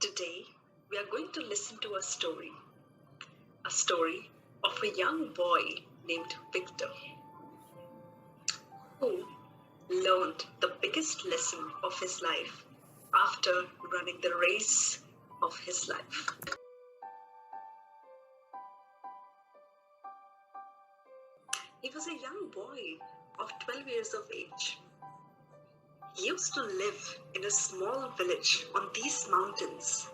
Today, we are going to listen to a story of a young boy named Victor, who learned the biggest lesson of his life after running the race of his life. He was a young boy of 12 years of age. He used to live in a small village on these mountains.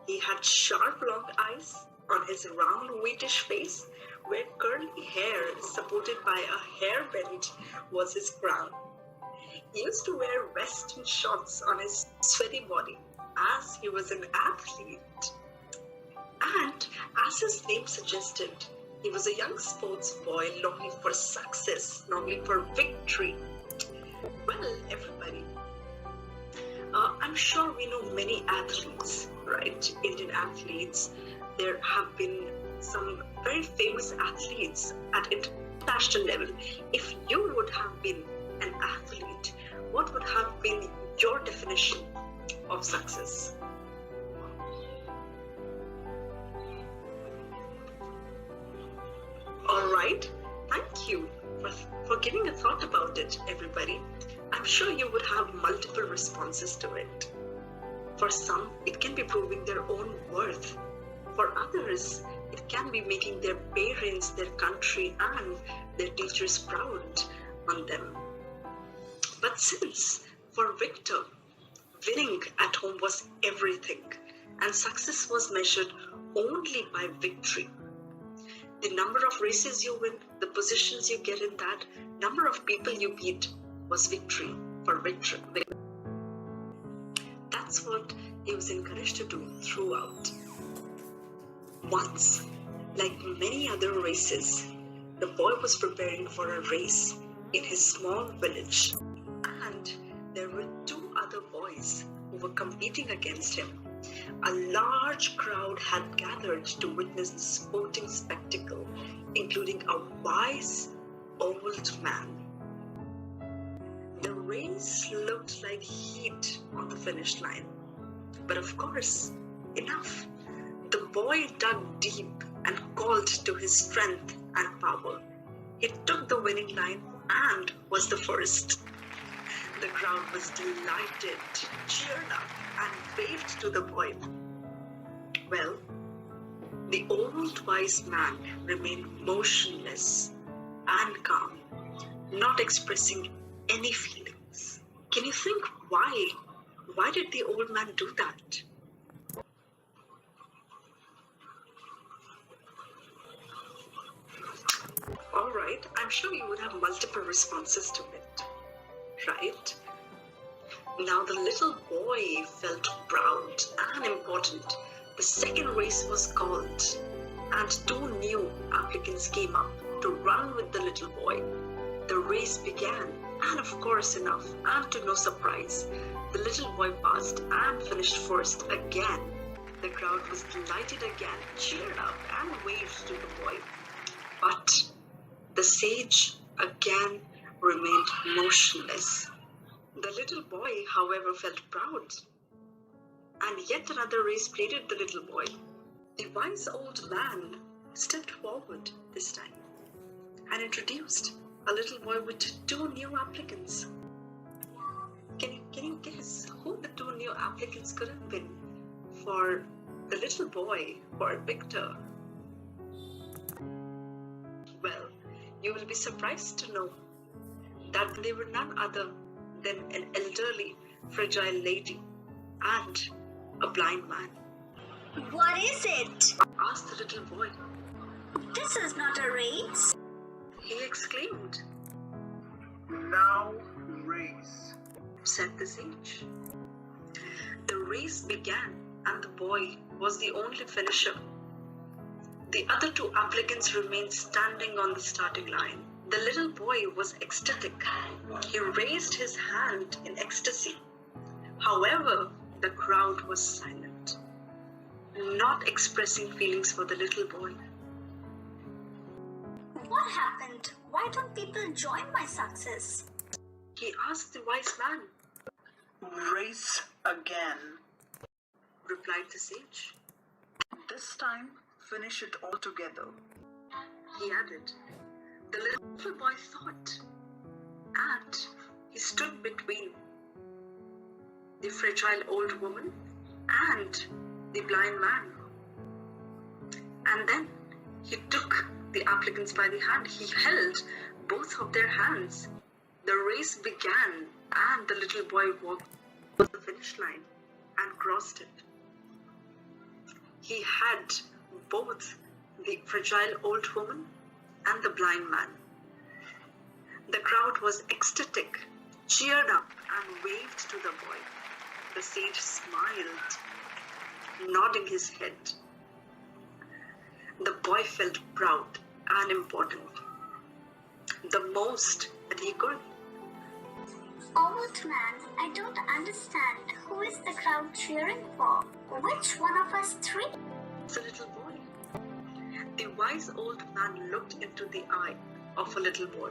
He had sharp long eyes on his round whitish face, where curly hair supported by a hairband was his crown. He used to wear vest and shorts on his sweaty body as he was an athlete. And as his name suggested, he was a young sports boy longing for success, longing for victory. Well, everybody, I'm sure we know many athletes, right? Indian athletes. There have been some very famous athletes at international level. If you would have been an athlete, what would have been your definition of success? All right, thank you for giving a thought about it, everybody. I'm sure you would have multiple responses to it. For some, it can be proving their own worth. For others, it can be making their parents, their country, and their teachers proud on them. But since for Victor, winning at home was everything, and success was measured only by victory. The number of races you win, the positions you get in that, number of people you beat was victory for Victor. That's what he was encouraged to do throughout. Once, like many other races, the boy was preparing for a race in his small village, and there were two other boys who were competing against him. A large crowd had gathered to witness the sporting spectacle, including a wise old man. The race looked like heat on the finish line. But of course, enough. The boy dug deep and called to his strength and power. He took the winning line and was the first. The crowd was delighted, cheered up, and waved to the boy. Well, the old wise man remained motionless and calm, not expressing any feelings. Can you think why? Why did the old man do that? All right, I'm sure you would have multiple responses to it, right? Now the little boy felt proud and important. The second race was called, and two new applicants came up to run with the little boy. The race began, and of course enough, and to no surprise, the little boy passed and finished first again. The crowd was delighted again, cheered up, and waved to the boy. But the sage again remained motionless. The little boy, however, felt proud. And yet another race plated the little boy. The wise old man stepped forward this time and introduced a little boy with two new applicants. Can you guess who the two new applicants could have been for the little boy, for Victor? Well, you will be surprised to know that they were none other than an elderly, fragile lady and a blind man. What is it? Asked the little boy. This is not a race. He exclaimed. Now race, Said the sage. The race began, and the boy was the only finisher. The other two applicants remained standing on the starting line. The little boy was ecstatic. He raised his hand in ecstasy. However, the crowd was silent, not expressing feelings for the little boy. What happened? Why don't people join my success? He asked the wise man. race again. replied the sage. This time, finish it all together. He added. The little boy thought, and he stood between the fragile old woman and the blind man. And then he took the applicants by the hand. He held both of their hands. The race began, and the little boy walked to the finish line and crossed it. He had both the fragile old woman and the blind man. The crowd was ecstatic, cheered up, and waved to the boy. The sage smiled, nodding his head. The boy felt proud and important, the most that he could. Old man, I don't understand. Who is the crowd cheering for? Which one of us three? The little boy. The wise old man looked into the eye of a little boy,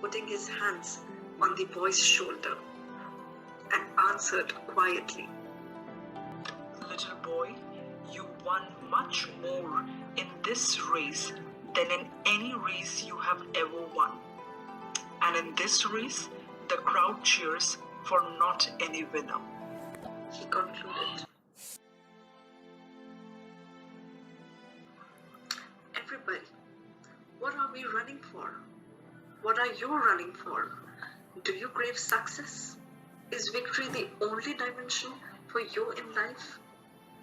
putting his hands on the boy's shoulder, and answered quietly. Little boy, you won much more in this race than in any race you have ever won. And in this race, the crowd cheers for not any winner. He concluded. Everybody, what are we running for? What are you running for? Do you crave success? Is victory the only dimension for you in life?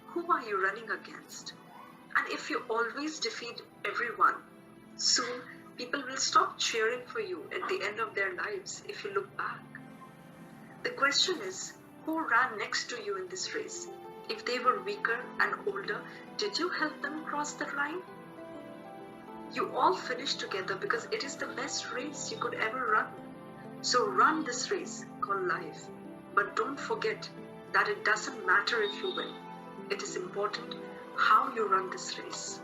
Who are you running against? And if you always defeat everyone, soon people will stop cheering for you at the end of their lives if you look back. The question is, who ran next to you in this race? If they were weaker and older, did you help them cross the line? You all finished together because it is the best race you could ever run. So run this race called life. But don't forget that it doesn't matter if you win. It is important how you run this race.